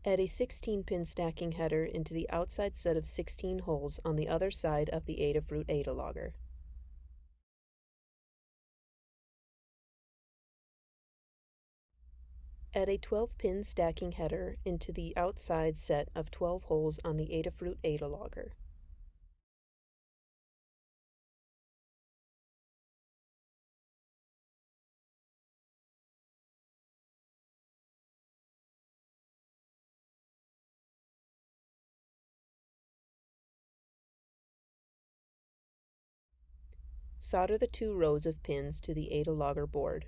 Add a 16-pin stacking header into the outside set of 16 holes on the other side of the Adafruit Adalogger. Add a 12-pin stacking header into the outside set of 12 holes on the Adafruit Adalogger. Solder the 2 rows of pins to the Adalogger board.